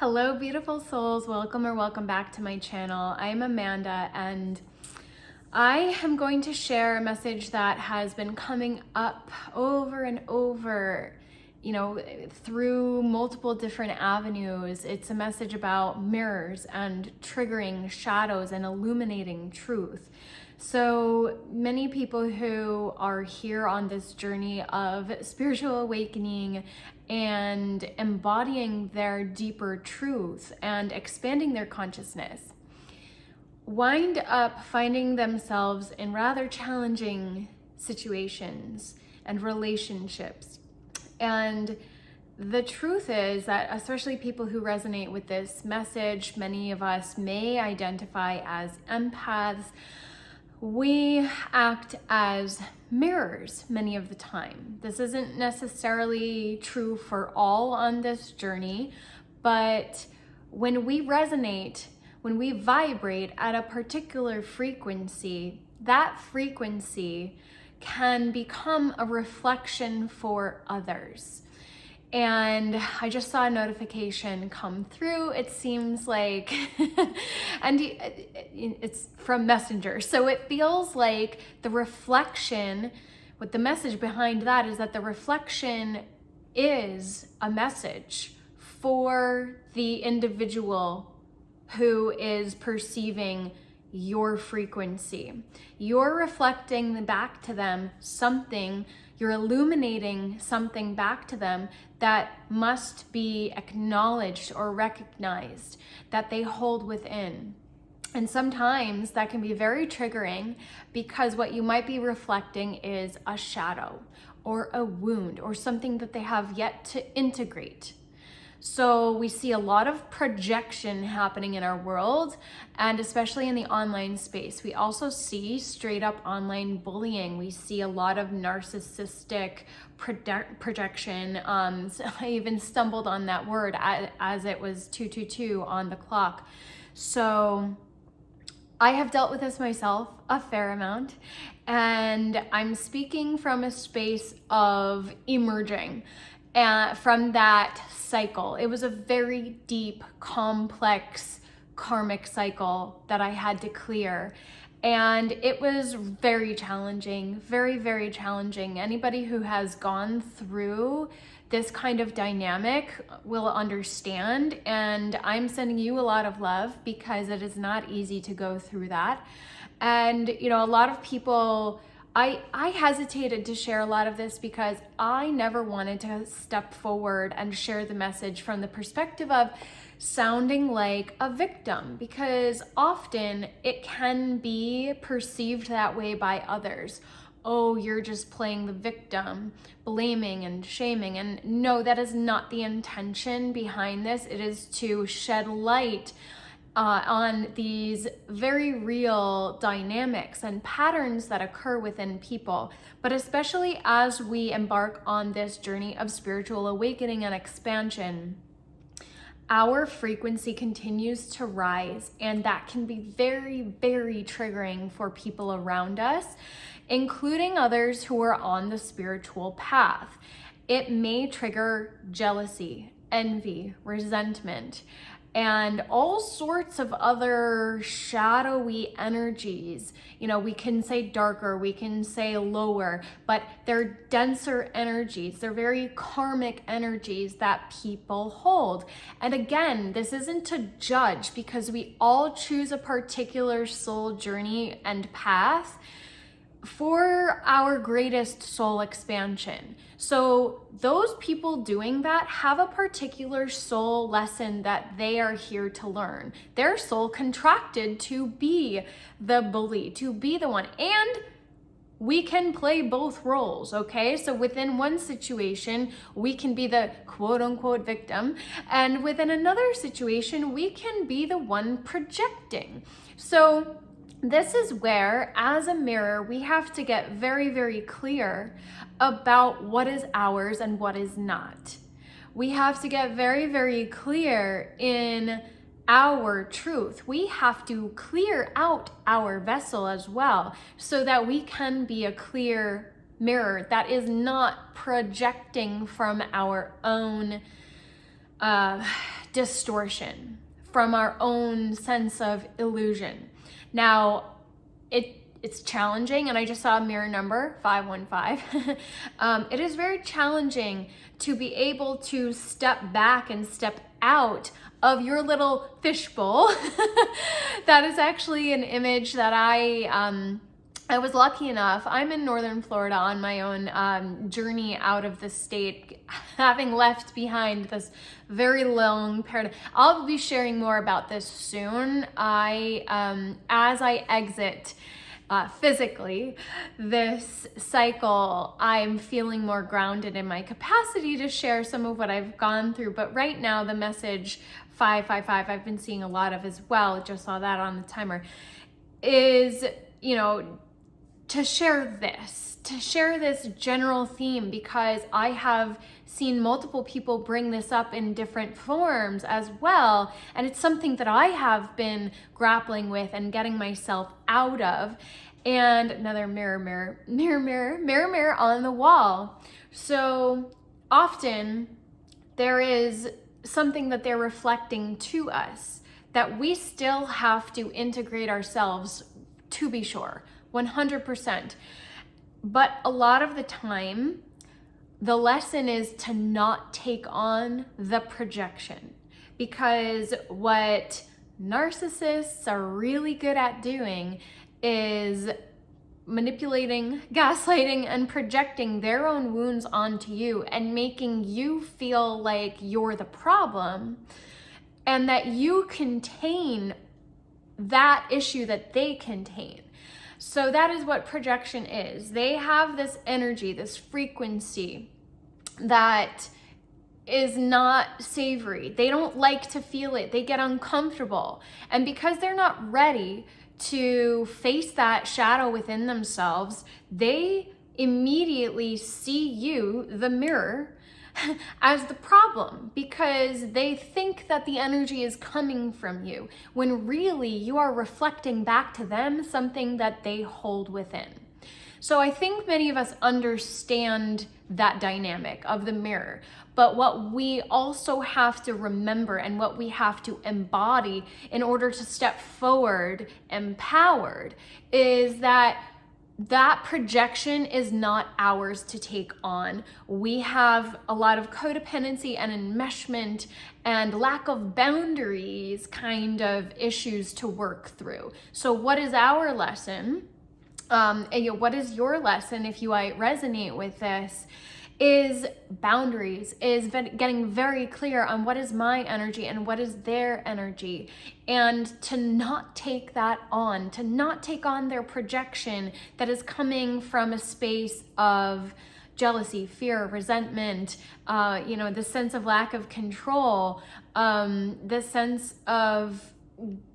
Hello, beautiful souls. Welcome or welcome back to my channel. I'm Amanda, and I am going to share a message that has been coming up over and over, through multiple different avenues. It's a message about mirrors and triggering shadows and illuminating truth. So many people who are here on this journey of spiritual awakening and embodying their deeper truth and expanding their consciousness wind up finding themselves in rather challenging situations and relationships. And the truth is that, especially people who resonate with this message, many of us may identify as empaths. We act as mirrors many of the time. This isn't necessarily true for all on this journey, but when we resonate, when we vibrate at a particular frequency, that frequency can become a reflection for others. And I just saw a notification come through. It seems like, and it's from Messenger. So it feels like the reflection, what the message behind that is that the reflection is a message for the individual who is perceiving your frequency. You're reflecting back to them something, you're illuminating something back to them that must be acknowledged or recognized, that they hold within. And sometimes that can be very triggering because what you might be reflecting is a shadow or a wound or something that they have yet to integrate. So we see a lot of projection happening in our world, and especially in the online space. We also see straight up online bullying. We see a lot of narcissistic projection. So I even stumbled on that word as it was 222 on the clock. So I have dealt with this myself a fair amount, and I'm speaking from a space of emerging from that cycle. It was a very deep, complex, karmic cycle that I had to clear. And it was very challenging, very, very challenging. Anybody who has gone through this kind of dynamic will understand. And I'm sending you a lot of love because it is not easy to go through that. And, a lot of people, I hesitated to share a lot of this because I never wanted to step forward and share the message from the perspective of sounding like a victim, because often it can be perceived that way by others. Oh, you're just playing the victim, blaming and shaming. And no, that is not the intention behind this. It is to shed light on these very real dynamics and patterns that occur within people. But especially as we embark on this journey of spiritual awakening and expansion, our frequency continues to rise, and that can be very, very triggering for people around us, including others who are on the spiritual path. It may trigger jealousy, envy, resentment, and all sorts of other shadowy energies. We can say darker, we can say lower, but they're denser energies. They're very karmic energies that people hold. And again, this isn't to judge, because we all choose a particular soul journey and path for our greatest soul expansion. So those people doing that have a particular soul lesson that they are here to learn. Their soul contracted to be the bully, to be the one. And we can play both roles, okay? So within one situation, we can be the quote unquote victim. And within another situation, we can be the one projecting. So this is where, as a mirror, we have to get very, very clear about what is ours and what is not. We have to get very, very clear in our truth. We have to clear out our vessel as well, so that we can be a clear mirror that is not projecting from our own distortion, from our own sense of illusion. Now, it's challenging, and I just saw a mirror number, 515. It is very challenging to be able to step back and step out of your little fishbowl. That is actually an image that I was lucky enough. I'm in Northern Florida on my own journey out of the state, having left behind this very long paradigm. I'll be sharing more about this soon. As I exit physically this cycle, I'm feeling more grounded in my capacity to share some of what I've gone through. But right now, the message 555, I've been seeing a lot of as well, just saw that on the timer, is, to share this general theme, because I have seen multiple people bring this up in different forms as well. And it's something that I have been grappling with and getting myself out of. And another mirror on the wall. So often there is something that they're reflecting to us that we still have to integrate ourselves, to be sure, 100%. But a lot of the time, the lesson is to not take on the projection, because what narcissists are really good at doing is manipulating, gaslighting, and projecting their own wounds onto you and making you feel like you're the problem and that you contain that issue that they contain. So that is what projection is. They have this energy, this frequency that is not savory. They don't like to feel it. They get uncomfortable. And because they're not ready to face that shadow within themselves, they immediately see you, the mirror, as the problem, because they think that the energy is coming from you, when really you are reflecting back to them something that they hold within. So I think many of us understand that dynamic of the mirror, but what we also have to remember and what we have to embody in order to step forward empowered is that projection is not ours to take on. We have a lot of codependency and enmeshment and lack of boundaries kind of issues to work through. So what is our lesson? What is your lesson, if you resonate with this, is boundaries, is getting very clear on what is my energy and what is their energy, and to not take that on, to not take on their projection that is coming from a space of jealousy, fear, resentment, the sense of lack of control, the sense of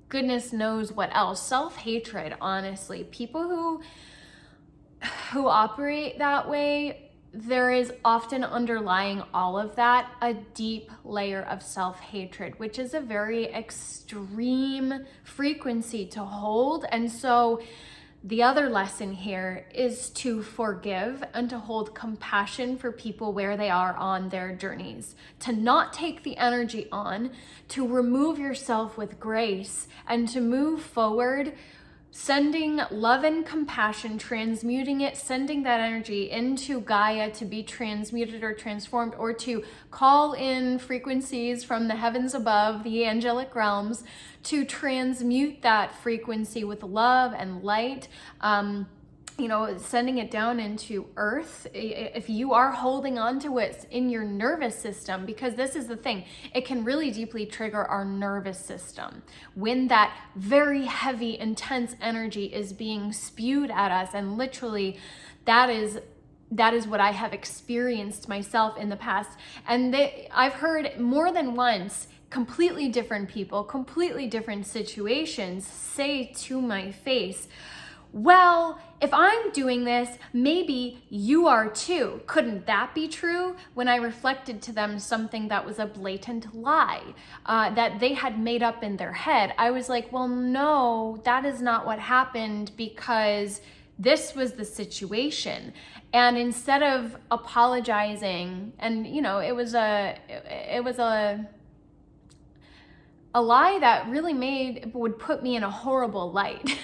goodness knows what else, self-hatred. Honestly, people who operate that way, there is often underlying all of that a deep layer of self-hatred, which is a very extreme frequency to hold. And so the other lesson here is to forgive and to hold compassion for people where they are on their journeys, to not take the energy on, to remove yourself with grace, and to move forward, sending love and compassion, transmuting it, sending that energy into Gaia to be transmuted or transformed, or to call in frequencies from the heavens above, the angelic realms, to transmute that frequency with love and light, sending it down into earth. If you are holding on to it in your nervous system, because this is the thing, it can really deeply trigger our nervous system when that very heavy, intense energy is being spewed at us. And literally that is what I have experienced myself in the past. And I've heard more than once completely different people, completely different situations say to my face, well, if I'm doing this, maybe you are too. Couldn't that be true? When I reflected to them something that was a blatant lie that they had made up in their head, I was like, well, no, that is not what happened, because this was the situation. And instead of apologizing, and it was a a lie that really would put me in a horrible light.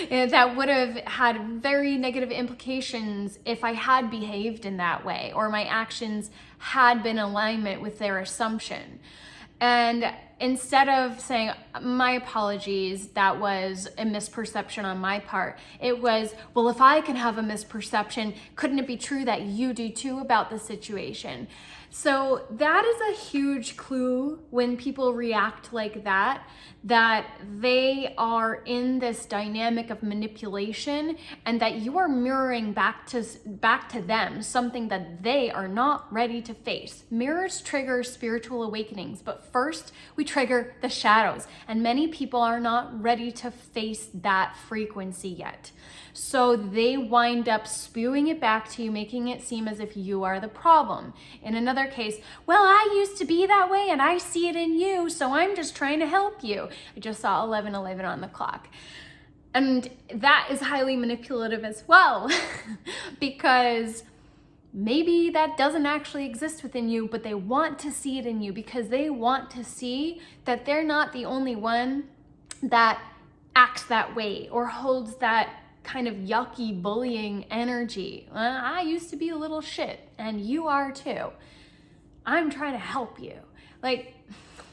And that would have had very negative implications if I had behaved in that way, or my actions had been in alignment with their assumption. And instead of saying, my apologies, that was a misperception on my part, it was, well, if I can have a misperception, couldn't it be true that you do too about the situation? So that is a huge clue when people react like that they are in this dynamic of manipulation, and that you are mirroring back to them something that they are not ready to face. Mirrors trigger spiritual awakenings, but first we trigger the shadows, and many people are not ready to face that frequency yet. So they wind up spewing it back to you, making it seem as if you are the problem. In another case, well, I used to be that way and I see it in you, so I'm just trying to help you. I just saw 11:11 on the clock. And that is highly manipulative as well, because maybe that doesn't actually exist within you, but they want to see it in you because they want to see that they're not the only one that acts that way or holds that kind of yucky bullying energy. I used to be a little shit and you are too. I'm trying to help you. Like,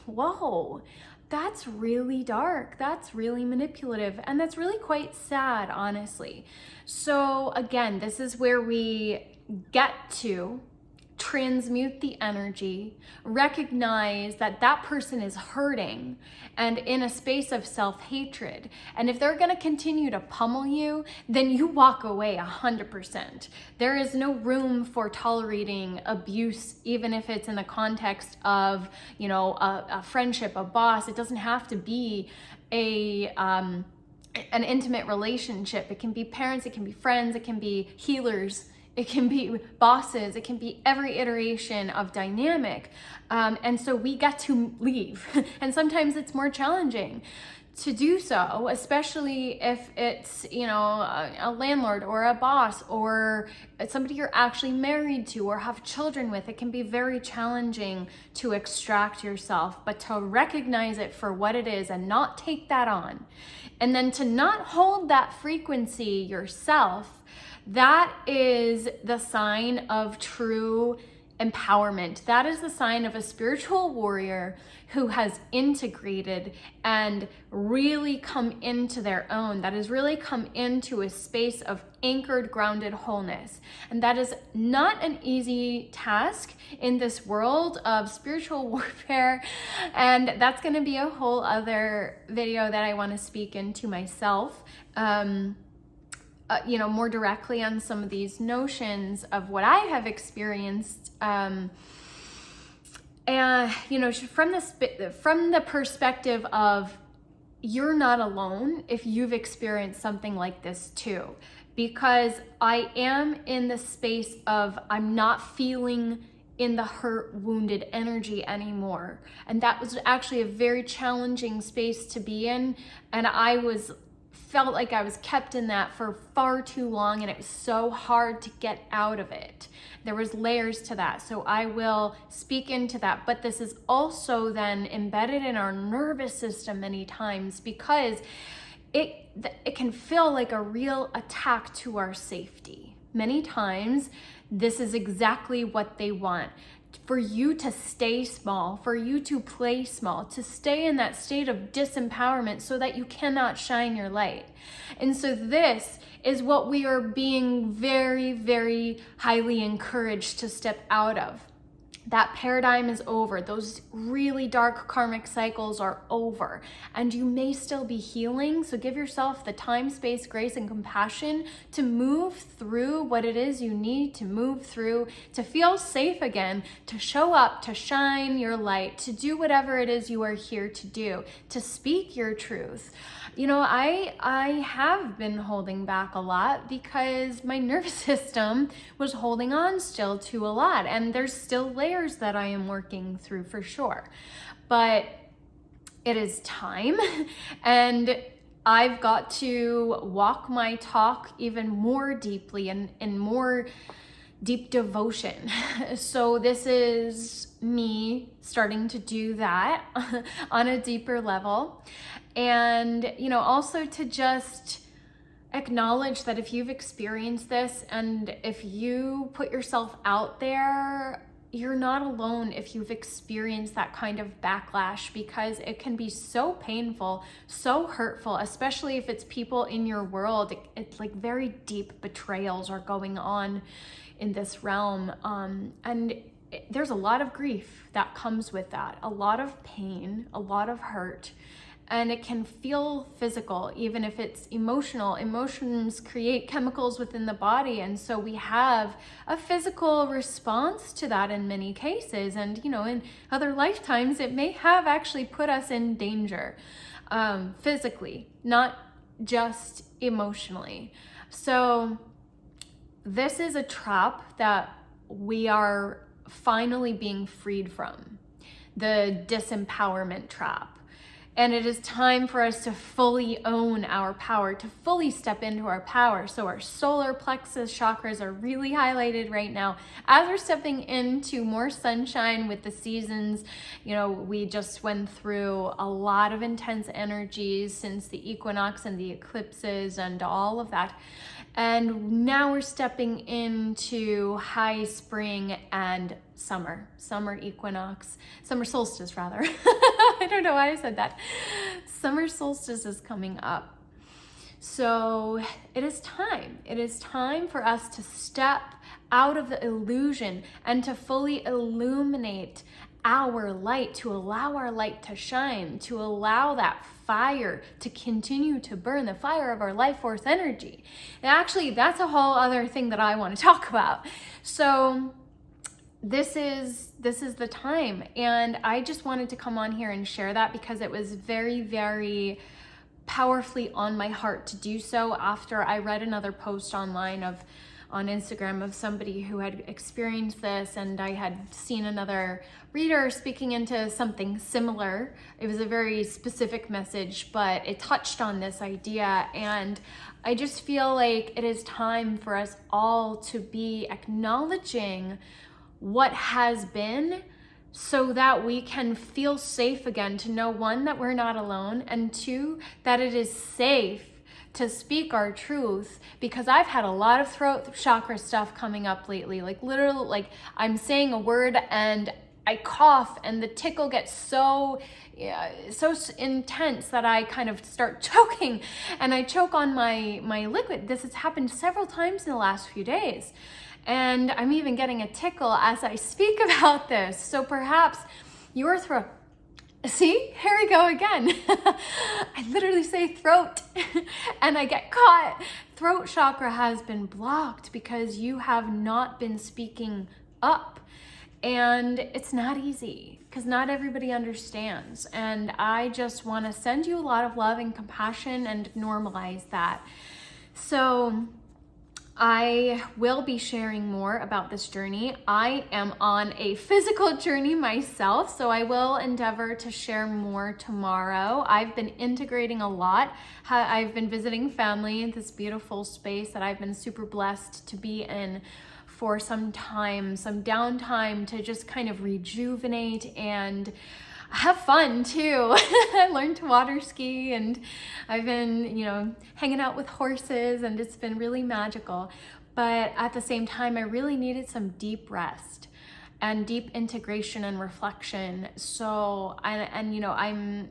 whoa, that's really dark. That's really manipulative. And that's really quite sad, honestly. So again, this is where we get to transmute the energy, recognize that that person is hurting and in a space of self-hatred. And if they're going to continue to pummel you, then you walk away 100%. There is no room for tolerating abuse, even if it's in the context of, you know, a friendship, a boss. It doesn't have to be an intimate relationship. It can be parents, it can be friends, it can be healers, it can be bosses, it can be every iteration of dynamic. And so we get to leave. And sometimes it's more challenging to do so, especially if it's, you know, a landlord or a boss or somebody you're actually married to or have children with. It can be very challenging to extract yourself, but to recognize it for what it is and not take that on. And then to not hold that frequency yourself. That is the sign of true empowerment. That is the sign of a spiritual warrior who has integrated and really come into their own. That has really come into a space of anchored, grounded wholeness. And that is not an easy task in this world of spiritual warfare. And that's going to be a whole other video that I want to speak into myself. You know, more directly on some of these notions of what I have experienced, and you know, from the perspective of you're not alone if you've experienced something like this too, because I am in the space of I'm not feeling in the hurt, wounded energy anymore, and that was actually a very challenging space to be in, and I felt like I was kept in that for far too long, and it was so hard to get out of it. There was layers to that, so I will speak into that. But this is also then embedded in our nervous system many times, because it can feel like a real attack to our safety. Many times this is exactly what they want. For you to stay small, for you to play small, to stay in that state of disempowerment so that you cannot shine your light. And so this is what we are being very, very highly encouraged to step out of. That paradigm is over. Those really dark karmic cycles are over, and you may still be healing. So give yourself the time, space, grace, and compassion to move through what it is you need to move through, to feel safe again, to show up, to shine your light, to do whatever it is you are here to do, to speak your truth. You know, I have been holding back a lot because my nervous system was holding on still to a lot, and there's still layers that I am working through for sure. But it is time, and I've got to walk my talk even more deeply and more deep devotion. So this is me starting to do that on a deeper level. And, also to just acknowledge that if you've experienced this and if you put yourself out there, you're not alone if you've experienced that kind of backlash, because it can be so painful, so hurtful, especially if it's people in your world. It's like very deep betrayals are going on in this realm. And there's a lot of grief that comes with that, a lot of pain, a lot of hurt. And it can feel physical, even if it's emotional. Emotions create chemicals within the body. And so we have a physical response to that in many cases. And, in other lifetimes, it may have actually put us in danger physically, not just emotionally. So this is a trap that we are finally being freed from, the disempowerment trap. And it is time for us to fully own our power, to fully step into our power. So our solar plexus chakras are really highlighted right now as we're stepping into more sunshine with the seasons. We just went through a lot of intense energies since the equinox and the eclipses and all of that. And now we're stepping into high spring and summer equinox, summer solstice rather. I don't know why I said that. Summer solstice is coming up. So it is time for us to step out of the illusion and to fully illuminate our light, to allow our light to shine, to allow that fire to continue to burn, the fire of our life force energy. And actually, that's a whole other thing that I want to talk about. So this is the time. And I just wanted to come on here and share that because it was very, very powerfully on my heart to do so after I read another post online on Instagram of somebody who had experienced this, and I had seen another reader speaking into something similar. It was a very specific message, but it touched on this idea, and I just feel like it is time for us all to be acknowledging what has been, so that we can feel safe again, to know, one, that we're not alone, and two, that it is safe to speak our truth, because I've had a lot of throat chakra stuff coming up lately, like literally, like I'm saying a word and I cough and the tickle gets so intense that I kind of start choking, and I choke on my liquid. This has happened several times in the last few days, and I'm even getting a tickle as I speak about this. So perhaps your throat, see, here we go again. I literally say throat and I get caught. Throat chakra has been blocked because you have not been speaking up. And it's not easy because not everybody understands. And I just want to send you a lot of love and compassion and normalize that. So I will be sharing more about this journey. I am on a physical journey myself, so I will endeavor to share more tomorrow. I've been integrating a lot. I've been visiting family in this beautiful space that I've been super blessed to be in for some time, some downtime to just kind of rejuvenate and have fun too. I learned to water ski, and I've been, hanging out with horses, and it's been really magical. But at the same time, I really needed some deep rest and deep integration and reflection. So, I'm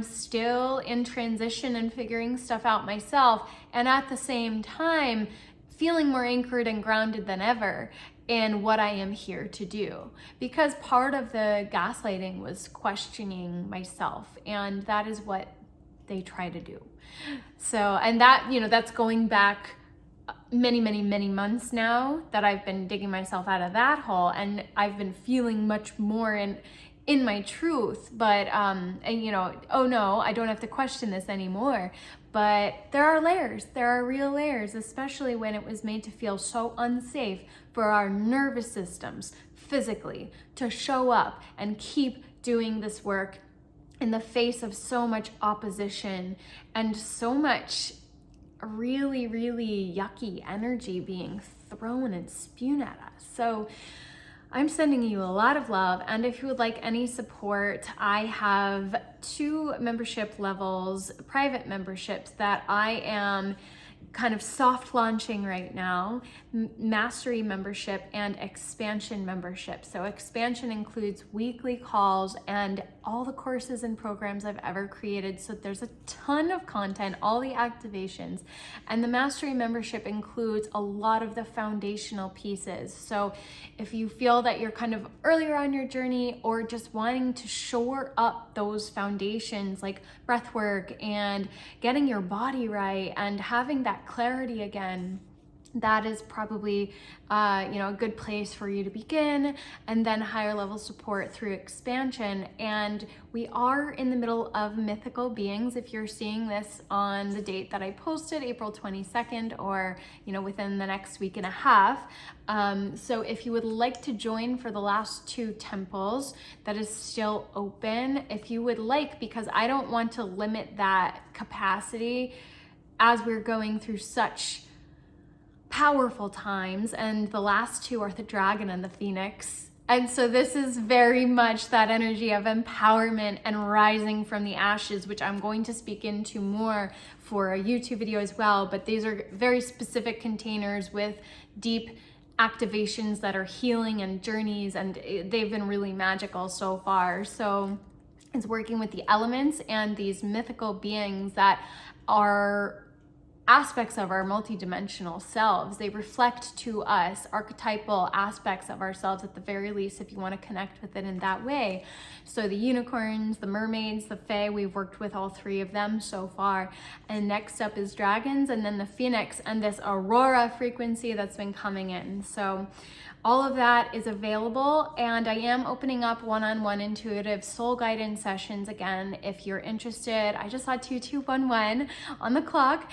still in transition and figuring stuff out myself, and at the same time, feeling more anchored and grounded than ever in what I am here to do, because part of the gaslighting was questioning myself, and that is what they try to do. So, and that, that's going back many, many, many months now that I've been digging myself out of that hole, and I've been feeling much more in my truth, but oh no, I don't have to question this anymore. But there are real layers, especially when it was made to feel so unsafe for our nervous systems physically to show up and keep doing this work in the face of so much opposition and so much really, really yucky energy being thrown and spewed at us. So I'm sending you a lot of love, and if you would like any support, I have 2 membership levels, private memberships that I am kind of soft launching right now: Mastery membership and Expansion membership. So Expansion includes weekly calls and all the courses and programs I've ever created. So there's a ton of content, all the activations. And the Mastery membership includes a lot of the foundational pieces. So if you feel that you're kind of earlier on your journey, or just wanting to shore up those foundations like breath work and getting your body right and having that clarity again, that is probably a good place for you to begin. And then higher level support through Expansion. And we are in the middle of Mythical Beings. If you're seeing this on the date that I posted, April 22nd, or within the next week and a half, so if you would like to join for the last 2 temples, that is still open. If you would like, because I don't want to limit that capacity as we're going through such powerful times, and the last 2 are the Dragon and the Phoenix. And so this is very much that energy of empowerment and rising from the ashes, which I'm going to speak into more for a YouTube video as well. But these are very specific containers with deep activations that are healing and journeys, and they've been really magical so far. So it's working with the elements and these mythical beings that are aspects of our multidimensional selves. They reflect to us archetypal aspects of ourselves, at the very least, if you want to connect with it in that way. So the unicorns, the mermaids, the fae, we've worked with all 3 of them so far. And next up is dragons, and then the phoenix, and this aurora frequency that's been coming in. So all of that is available, and I am opening up one-on-one intuitive soul guidance sessions again if you're interested. I just saw 2211 on the clock.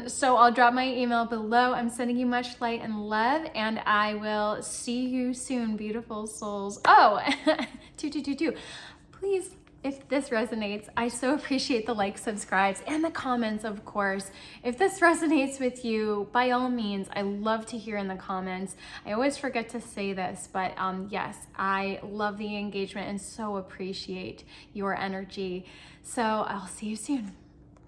So I'll drop my email below. I'm sending you much light and love, and I will see you soon, beautiful souls. Oh, 2222. Please, if this resonates, I so appreciate the likes, subscribes, and the comments, of course. If this resonates with you, by all means, I love to hear in the comments. I always forget to say this, but yes, I love the engagement and so appreciate your energy. So I'll see you soon.